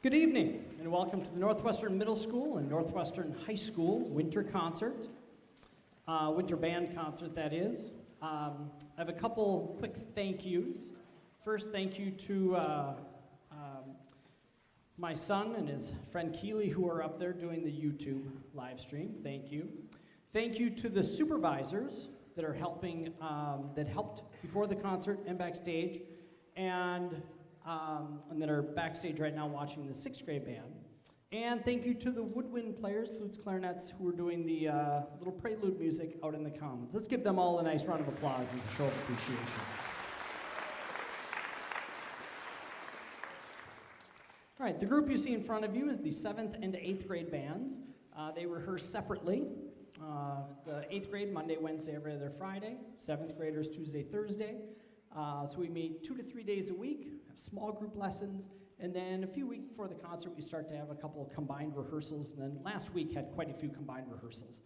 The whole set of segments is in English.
Good evening, and welcome to the Northwestern Middle School and Northwestern High School winter concert, winter band concert, that is. I have a couple quick thank yous. First, thank you to my son and his friend Keely, who are up there doing the YouTube live stream. Thank you. Thank you to the supervisors that are helping, that helped before the concert and backstage, and that are backstage right now watching the 6th grade band. And thank you to the woodwind players, flutes, clarinets, who are doing the little prelude music out in the commons. Let's give them all a nice round of applause as a show of appreciation. All right, the group you see in front of you is the 7th and 8th grade bands. They rehearse separately. The 8th grade, Monday, Wednesday, every other Friday. 7th graders, Tuesday, Thursday. So we meet 2 to 3 days a week, have small group lessons, and then a few weeks before the concert, we start to have a couple of combined rehearsals, and then last week had quite a few combined rehearsals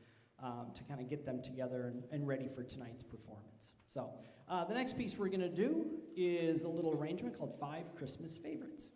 to kind of get them together and ready for tonight's performance. So the next piece we're going to do is a little arrangement called 5 Christmas Favorites.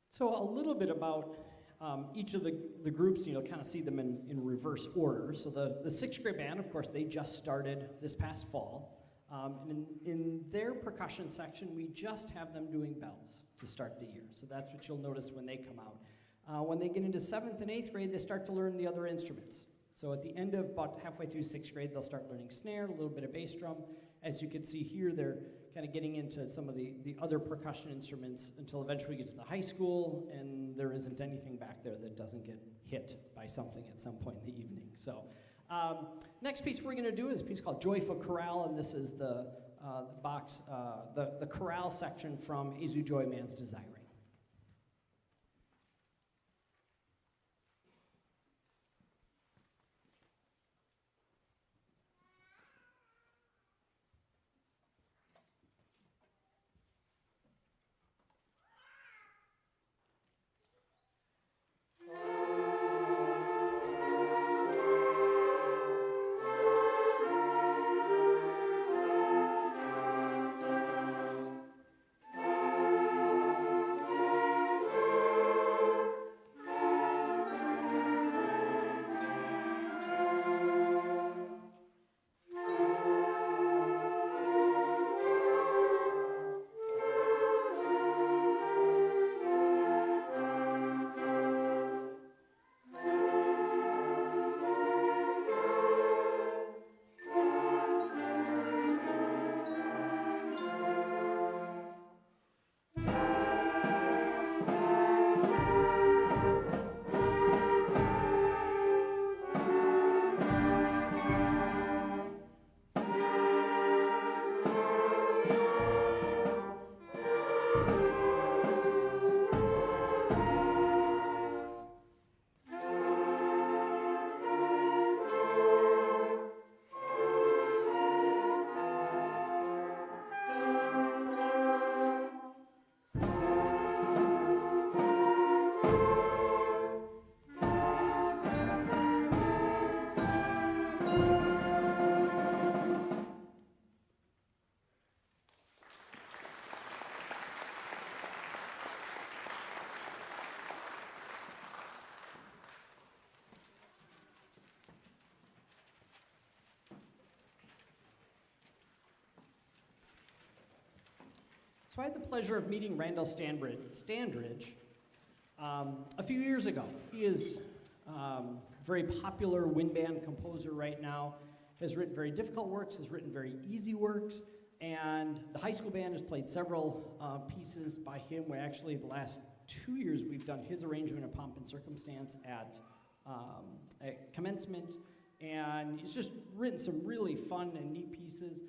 So a little bit about each of the groups, you'll kind of see them in reverse order. So the 6th grade band, of course, they just started this past fall. And in their percussion section, we just have them doing bells to start the year. So that's what you'll notice when they come out. When they get into 7th and 8th grade, they start to learn the other instruments. So at the end of about halfway through 6th grade, they'll start learning snare, a little bit of bass drum. As you can see here, they're kind of getting into some of the other percussion instruments until eventually we get to the high school, and there isn't anything back there that doesn't get hit by something at some point in the evening. So next piece we're going to do is a piece called Joyful Chorale, and this is the chorale section from Jesu Joy Man's Desiring. So I had the pleasure of meeting Randall Standridge a few years ago. He is a very popular wind band composer right now, has written very difficult works, has written very easy works, and the high school band has played several pieces by him. We actually, the last 2 years, we've done his arrangement of Pomp and Circumstance at commencement, and he's just written some really fun and neat pieces.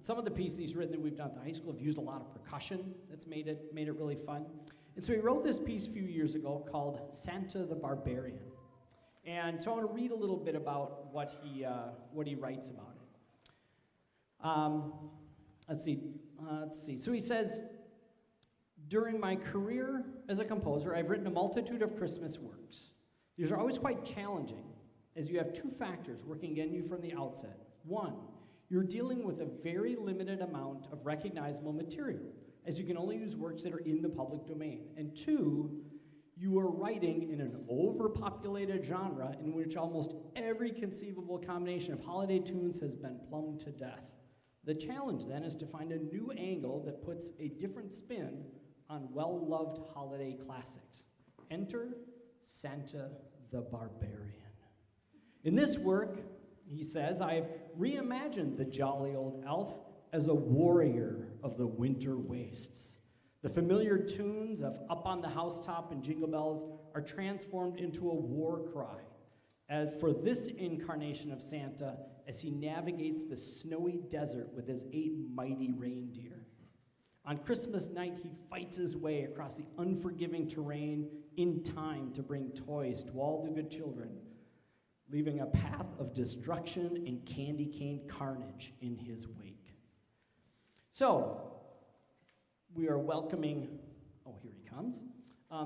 Some of the pieces he's written that we've done at the high school have used a lot of percussion. That's made it really fun. And so he wrote this piece a few years ago called Santa the Barbarian. And so I want to read a little bit about what he writes about it. Let's see. So he says, during my career as a composer, I've written a multitude of Christmas works. These are always quite challenging, as you have two factors working against you from the outset. One, you're dealing with a very limited amount of recognizable material, as you can only use works that are in the public domain. And two, you are writing in an overpopulated genre in which almost every conceivable combination of holiday tunes has been plumbed to death. The challenge then is to find a new angle that puts a different spin on well-loved holiday classics. Enter Santa the Barbarian. In this work, he says, I've reimagined the jolly old elf as a warrior of the winter wastes. The familiar tunes of Up on the Housetop and Jingle Bells are transformed into a war cry. As for this incarnation of Santa, as he navigates the snowy desert with his 8 mighty reindeer. On Christmas night, he fights his way across the unforgiving terrain in time to bring toys to all the good children, leaving a path of destruction and candy cane carnage in his wake. So, we are welcoming, oh, here he comes.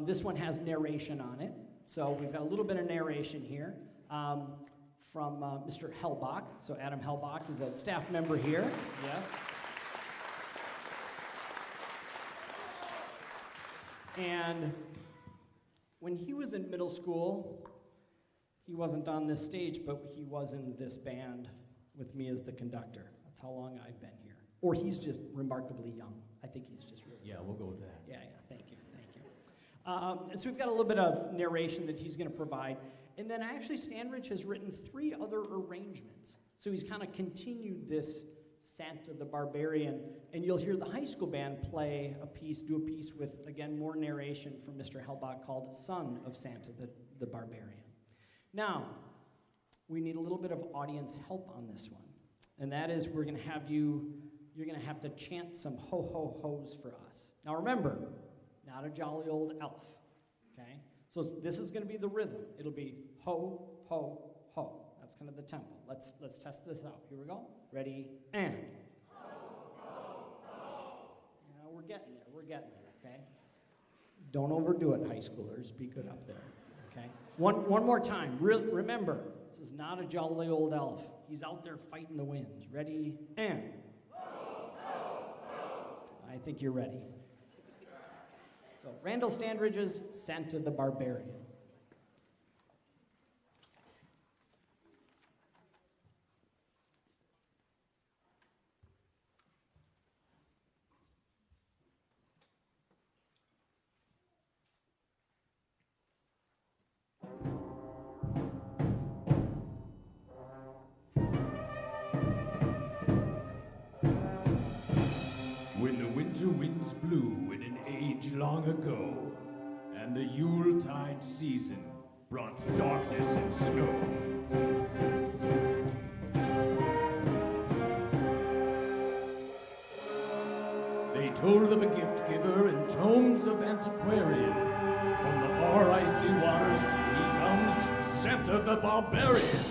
This one has narration on it. So we've got a little bit of narration here from Mr. Hellbach. So Adam Hellbach is a staff member here, yes. And when he was in middle school, he wasn't on this stage, but he was in this band with me as the conductor. That's how long I've been here. Or he's just remarkably young. I think he's just really young. We'll go with that. Yeah, thank you. And so we've got a little bit of narration that he's going to provide. And then actually Standridge has written 3 other arrangements. So he's kind of continued this Santa the Barbarian. And you'll hear the high school band do a piece with, again, more narration from Mr. Hellbach called Son of Santa the Barbarian. Now, we need a little bit of audience help on this one. And that is you're going to have to chant some ho-ho-hos for us. Now remember, not a jolly old elf, okay? So this is going to be the rhythm. It'll be ho, ho, ho. That's kind of the tempo. Let's test this out. Here we go. Ready, and. Ho, ho, ho. Yeah, we're getting there, okay? Don't overdo it, high schoolers. Be good up there, okay? One more time. Remember, this is not a jolly old elf. He's out there fighting the winds. Ready, and. I think you're ready. So, Randall Standridge's Santa the Barbarian. When the winter winds blew in an age long ago, and the Yuletide season brought darkness and snow, they told of a gift giver in tomes of antiquarian. From the far icy waters, he comes, Santa the Barbarian.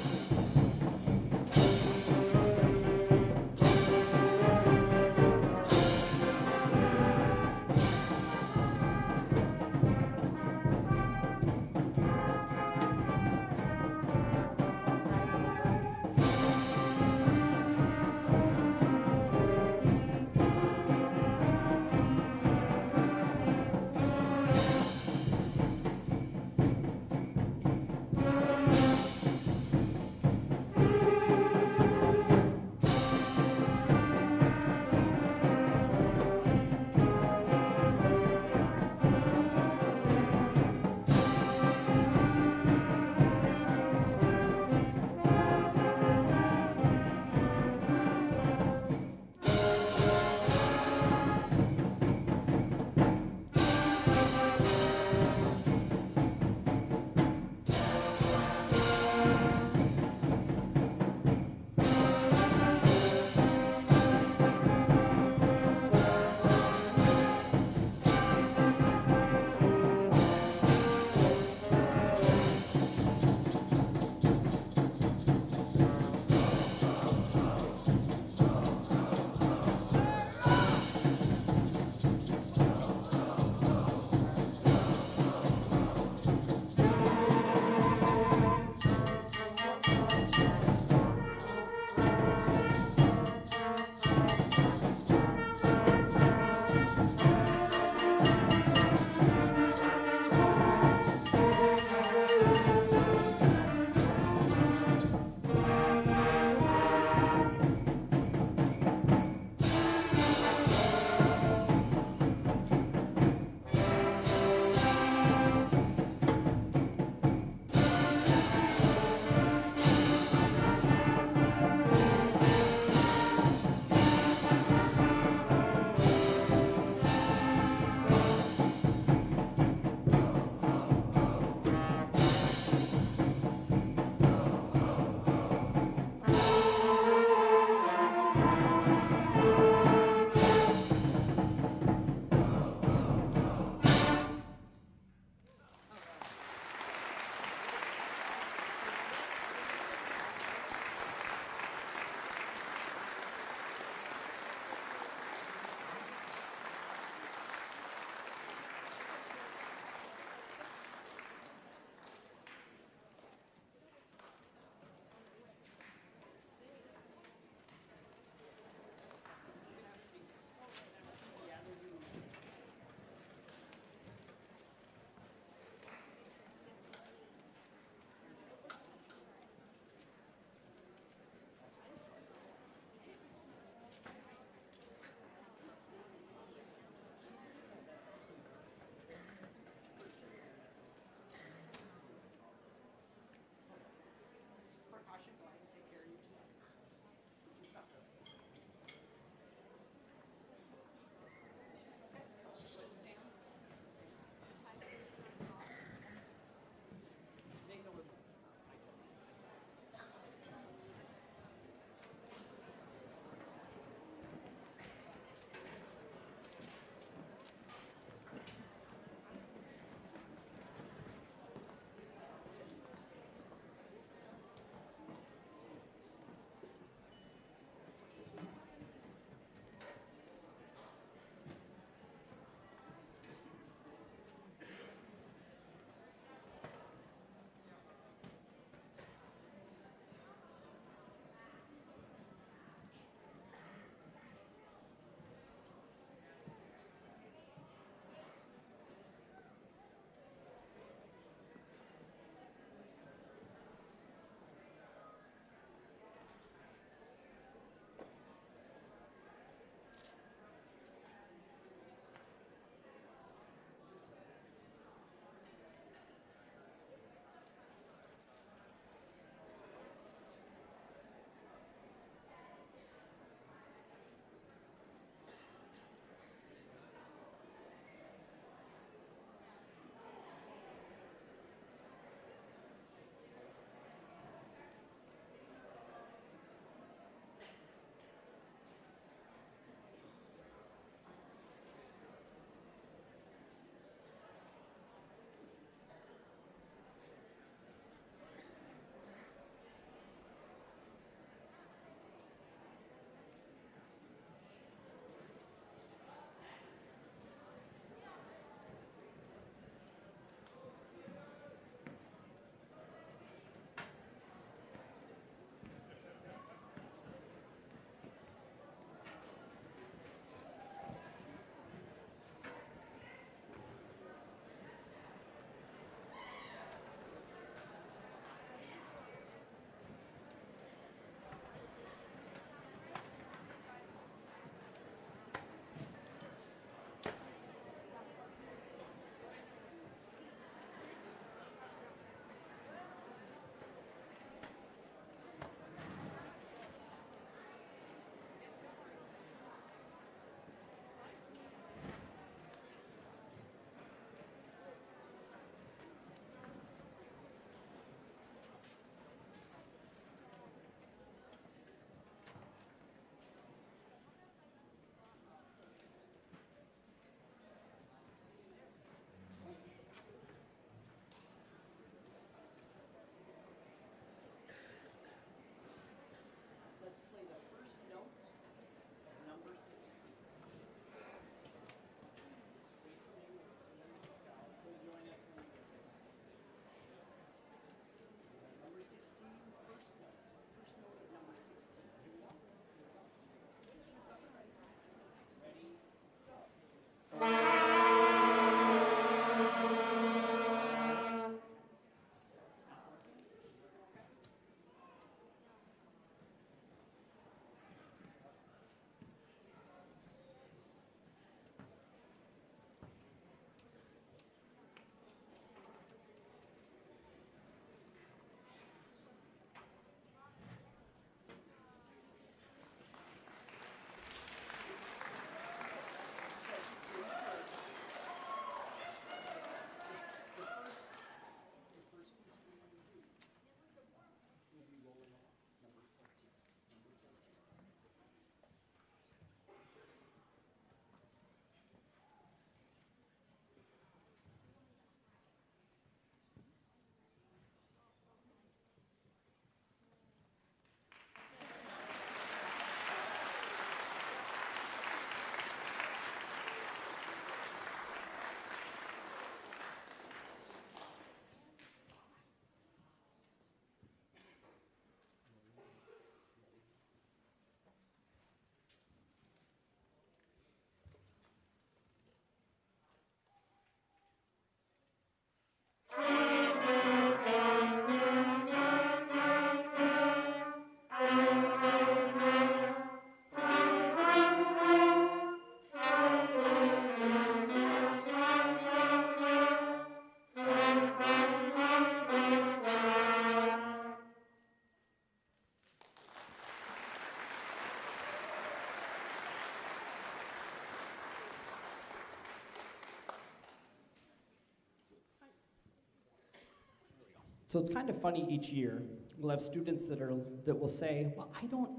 So it's kind of funny each year. We'll have students that will say, well, I don't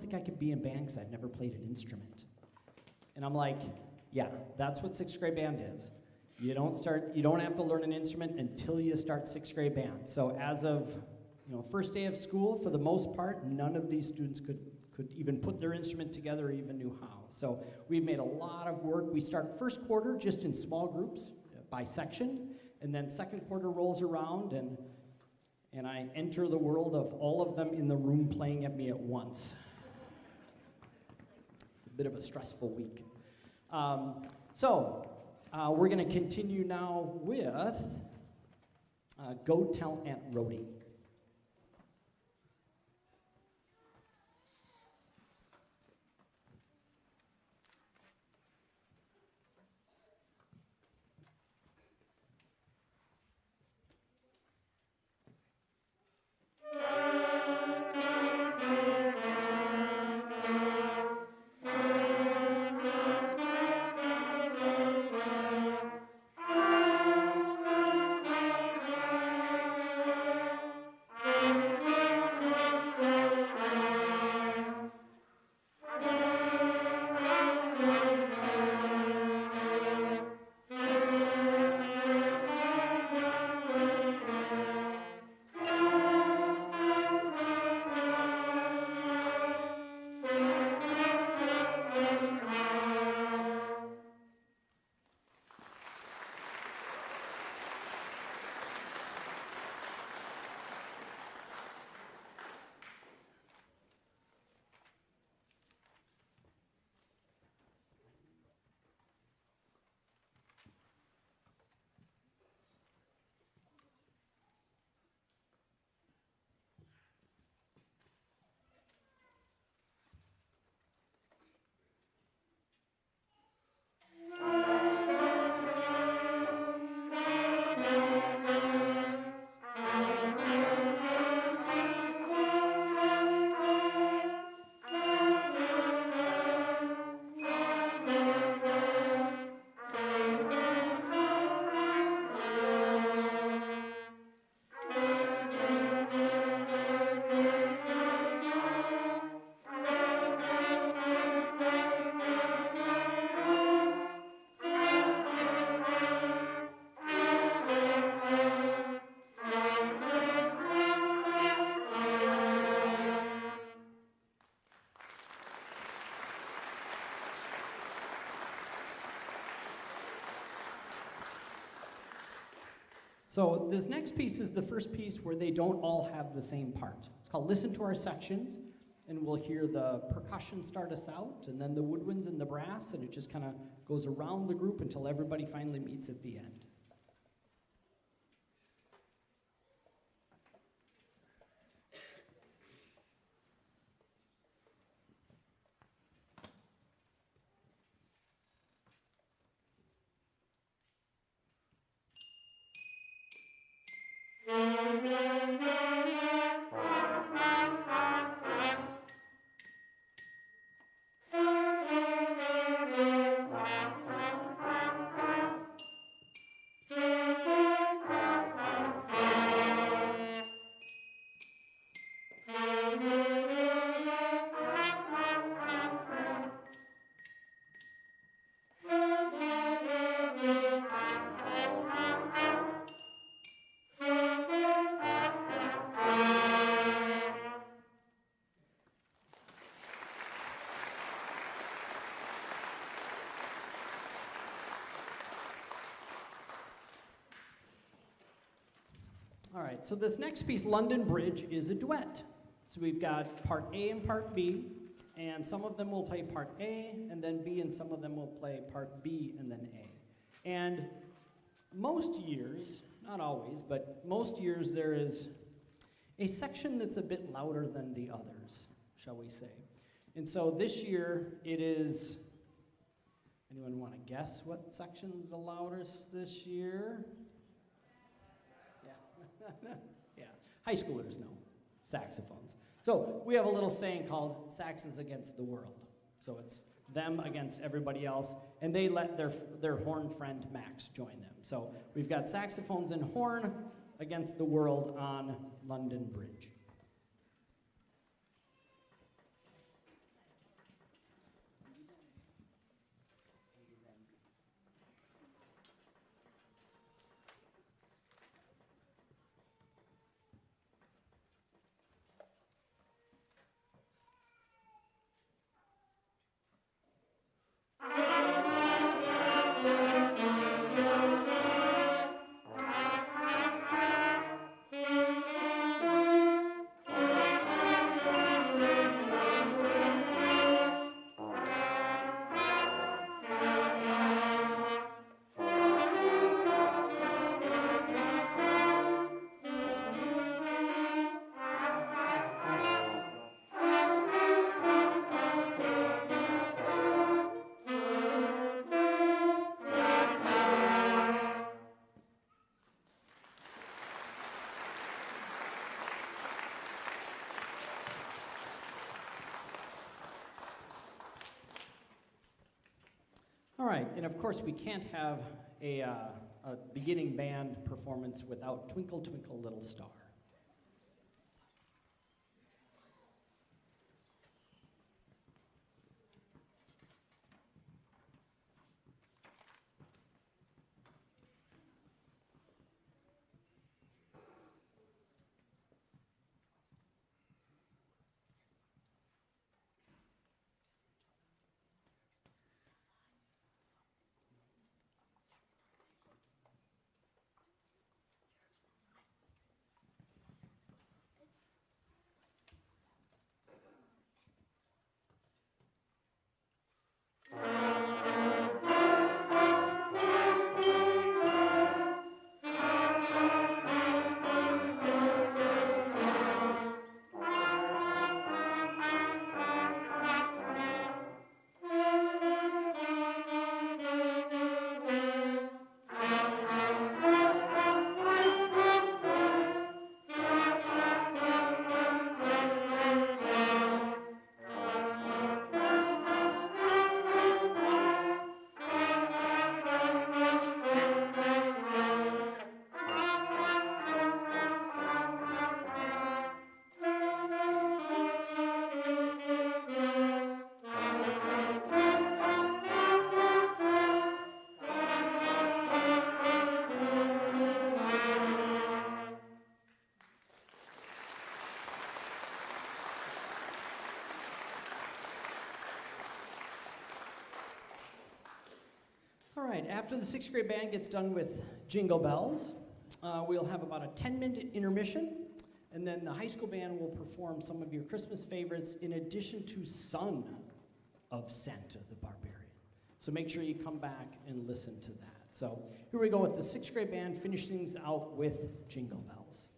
think I could be in band because I've never played an instrument. And I'm like, yeah, that's what sixth grade band is. You don't have to learn an instrument until you start sixth grade band. So as of first day of school, for the most part, none of these students could even put their instrument together or even knew how. So we've made a lot of work. We start first quarter just in small groups by section, and then second quarter rolls around, and I enter the world of all of them in the room playing at me at once. It's a bit of a stressful week. We're going to continue now with Go Tell Aunt Rhody. So this next piece is the first piece where they don't all have the same part. It's called Listen to Our Sections, and we'll hear the percussion start us out, and then the woodwinds and the brass, and it just kind of goes around the group until everybody finally meets at the end. All right, so this next piece, London Bridge, is a duet. So we've got part A and part B, and some of them will play part A and then B, and some of them will play part B and then A. And most years, not always, but most years there is a section that's a bit louder than the others, shall we say. And so this year it is, anyone want to guess what section's the loudest this year? Yeah, high schoolers know saxophones. So we have a little saying called saxes against the world. So it's them against everybody else, and they let their horn friend Max join them. So we've got saxophones and horn against the world on London Bridge. All right, and of course we can't have a beginning band performance without Twinkle Twinkle Little Star. All right, after the sixth grade band gets done with Jingle Bells, we'll have about a 10-minute intermission, and then the high school band will perform some of your Christmas favorites in addition to Son of Santa the Barbarian. So make sure you come back and listen to that. So here we go with the sixth grade band, finish things out with Jingle Bells.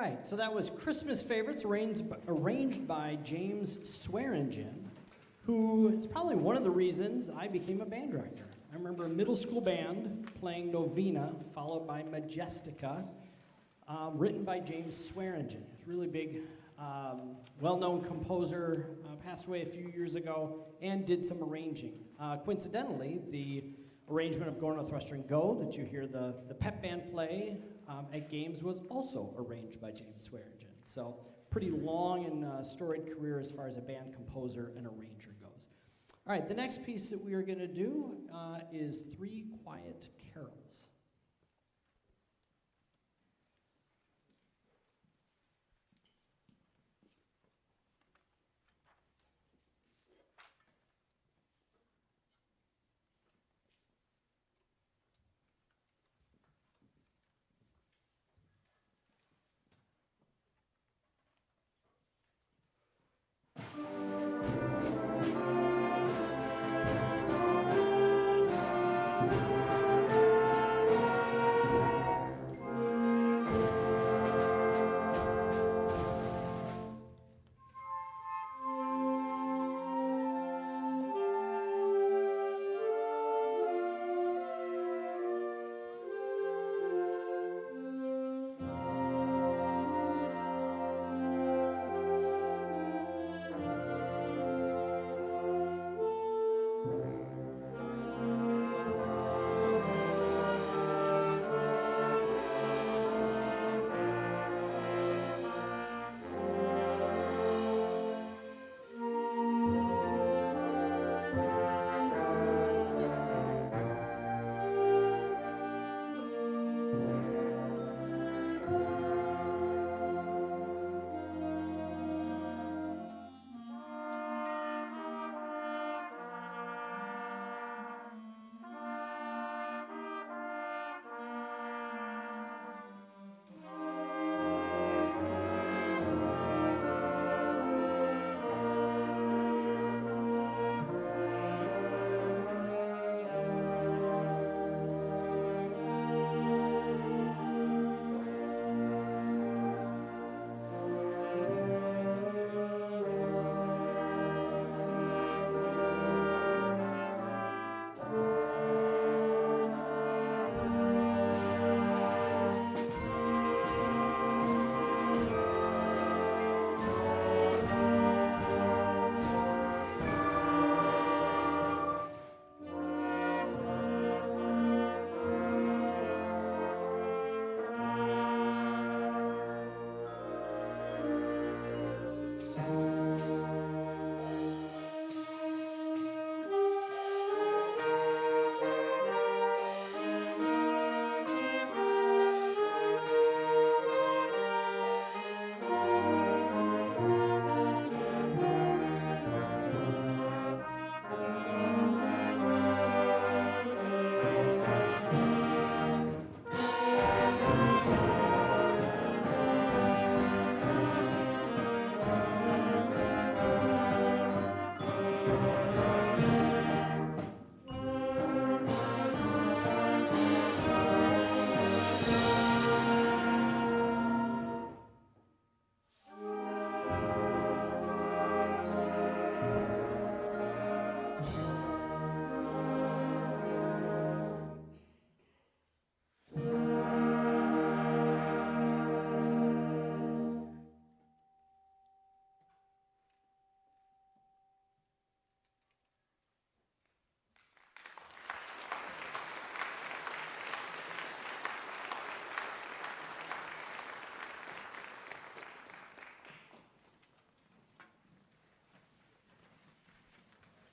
right, so that was Christmas Favorites, arranged by James Swearingen, who is probably one of the reasons I became a band director. I remember a middle school band playing Novena, followed by Majestica, written by James Swearingen. He's a really big, well-known composer, passed away a few years ago, and did some arranging. Coincidentally, the arrangement of Go Northwestern Go that you hear the pep band play at games was also arranged by James Swearingen. So pretty long and storied career as far as a band composer and arranger goes. All right, the next piece that we are going to do is Three Quiet Carols.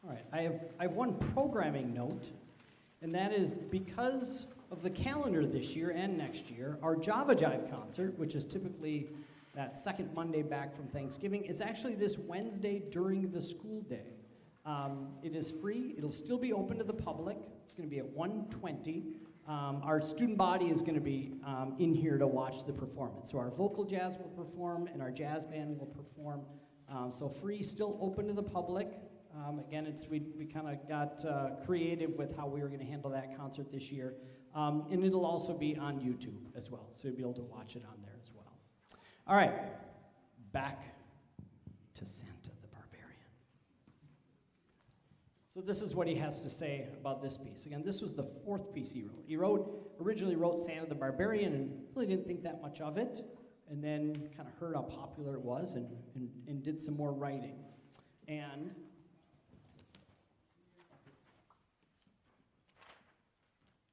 All right, I have one programming note, and that is because of the calendar this year and next year, our Java Jive concert, which is typically that second Monday back from Thanksgiving, is actually this Wednesday during the school day. It is free. It'll still be open to the public. It's going to be at 1:20. Our student body is going to be in here to watch the performance. So our vocal jazz will perform, and our jazz band will perform. So free, still open to the public. Again, we kind of got creative with how we were going to handle that concert this year. And it'll also be on YouTube as well, so you'll be able to watch it on there as well. All right, back to Santa the Barbarian. So this is what he has to say about this piece. Again, this was the fourth piece he wrote. He originally wrote Santa the Barbarian and really didn't think that much of it, and then kind of heard how popular it was and did some more writing. And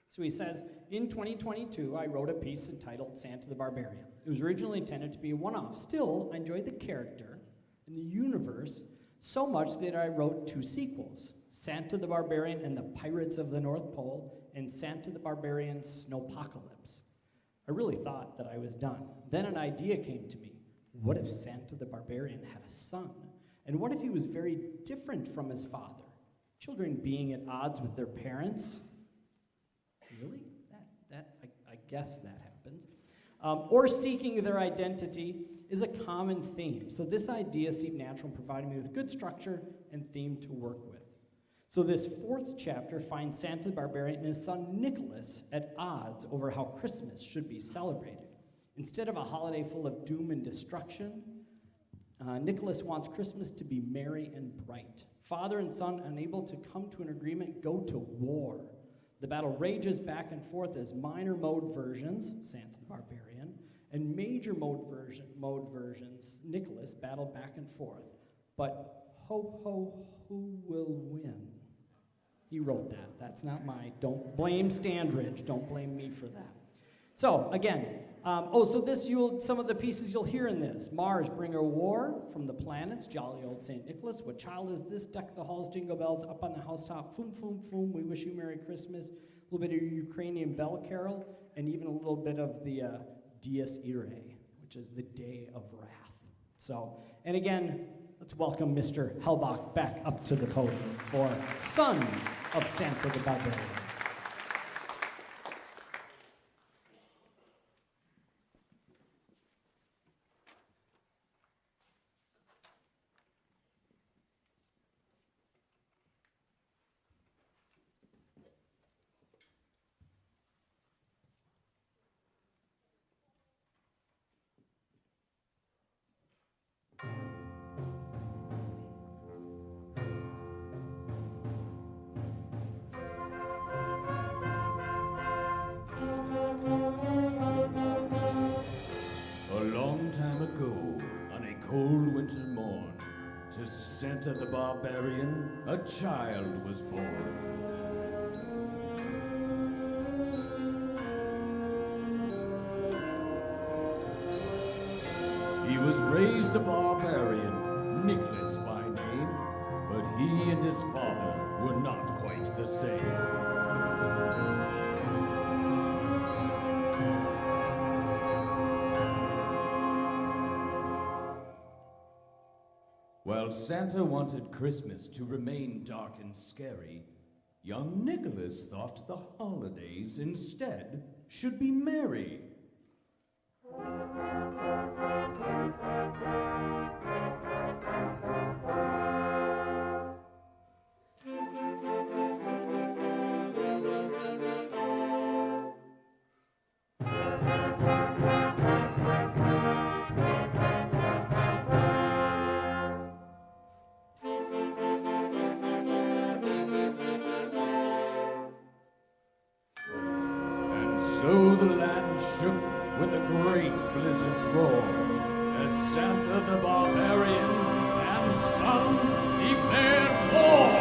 so he says, in 2022, I wrote a piece entitled Santa the Barbarian. It was originally intended to be a one-off. Still, I enjoyed the character and the universe so much that I wrote 2 sequels, Santa the Barbarian and the Pirates of the North Pole, and Santa the Barbarian Snowpocalypse. I really thought that I was done. Then an idea came to me. What if Santa the Barbarian had a son? And what if he was very different from his father? Children being at odds with their parents? Really? I guess that happens. Or seeking their identity is a common theme. So this idea seemed natural in providing me with good structure and theme to work with. So this 4th chapter finds Santa the Barbarian and his son Nicholas at odds over how Christmas should be celebrated. Instead of a holiday full of doom and destruction, Nicholas wants Christmas to be merry and bright. Father and son, unable to come to an agreement, go to war. The battle rages back and forth as minor mode versions, Santa the Barbarian, and major mode versions, Nicholas, battle back and forth. But ho, ho, who will win? He wrote that. That's not don't blame Standridge. Don't blame me for that. So, again, some of the pieces you'll hear in this. Mars, bringer war from the planets, jolly old St. Nicholas. What child is this? Deck the halls, jingle bells, up on the housetop, foom, foom, foom, we wish you Merry Christmas. A little bit of Ukrainian bell carol, and even a little bit of the Dies Irae, which is the Day of Wrath. So, and again, let's welcome Mr. Hellbach back up to the podium for Son of Santa the Barbarian. To Santa the Barbarian, a child was born. He was raised a barbarian, Nicholas by name, but he and his father were not quite the same. While Santa wanted Christmas to remain dark and scary, young Nicholas thought the holidays instead should be merry. So the land shook with a great blizzard's roar, as Santa the Barbarian and Son declared war.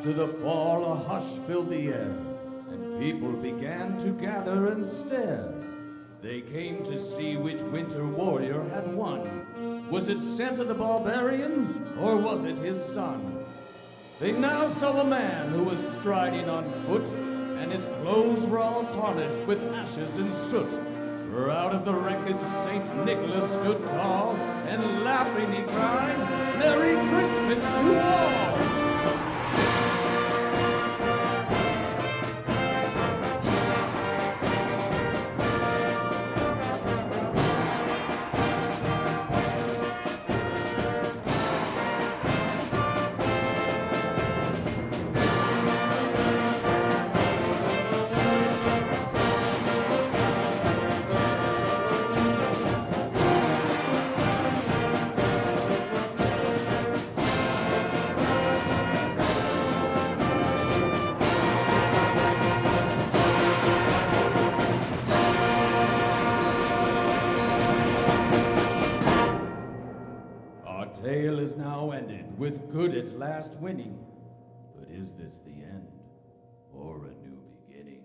After the fall, a hush filled the air, and people began to gather and stare. They came to see which winter warrior had won. Was it Santa the Barbarian, or was it his son? They now saw a man who was striding on foot, and his clothes were all tarnished with ashes and soot. For out of the wreckage St. Nicholas stood tall, and laughing he cried, "Merry Christmas to all!" Tale is now ended, with good at last winning. But is this the end, or a new beginning?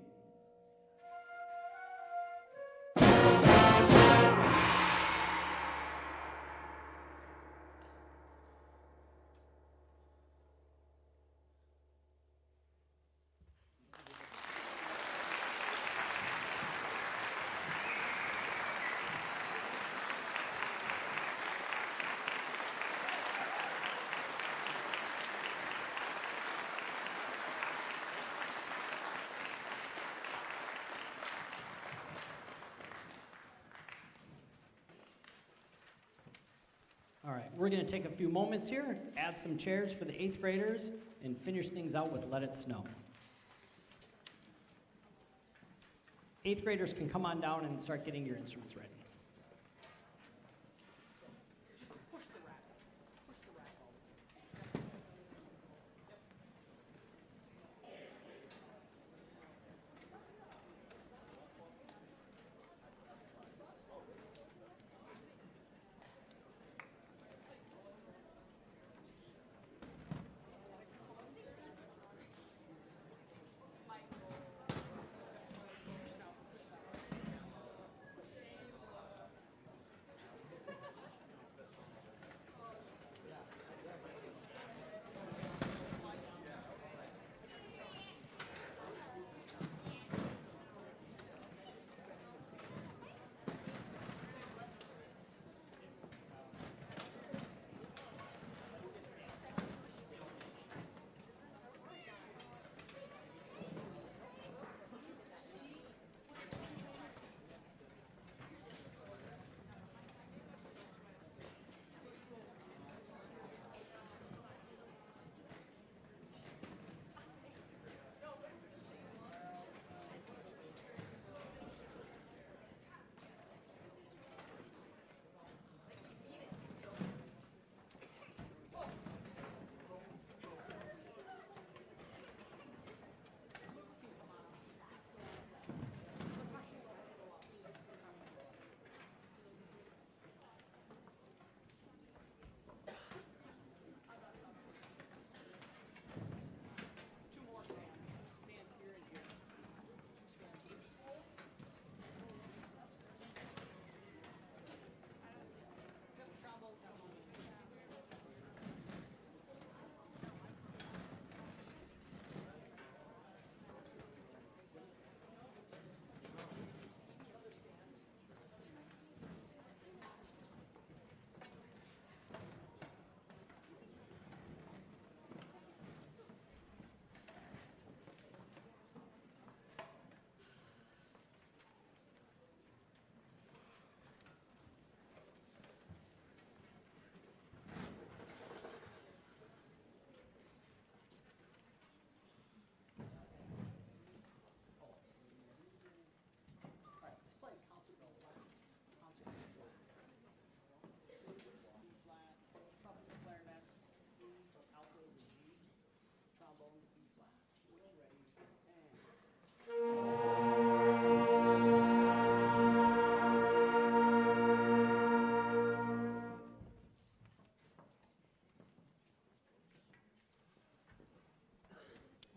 All right, we're going to take a few moments here, add some chairs for the 8th graders, and finish things out with Let It Snow. 8th graders can come on down and start getting your instruments ready.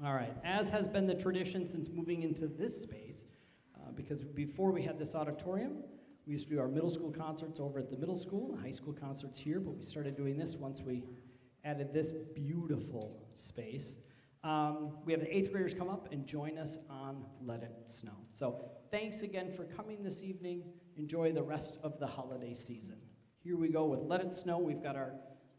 All right, as has been the tradition since moving into this space, because before we had this auditorium, we used to do our middle school concerts over at the middle school, high school concerts here, but we started doing this once we added this beautiful space. We have the 8th graders come up and join us on Let It Snow. So thanks again for coming this evening. Enjoy the rest of the holiday season. Here we go with Let It Snow. We've got our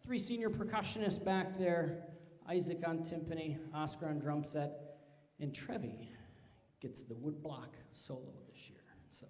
3 senior percussionists back there, Isaac on timpani, Oscar on drum set, and Trevi gets the woodblock solo this year. So.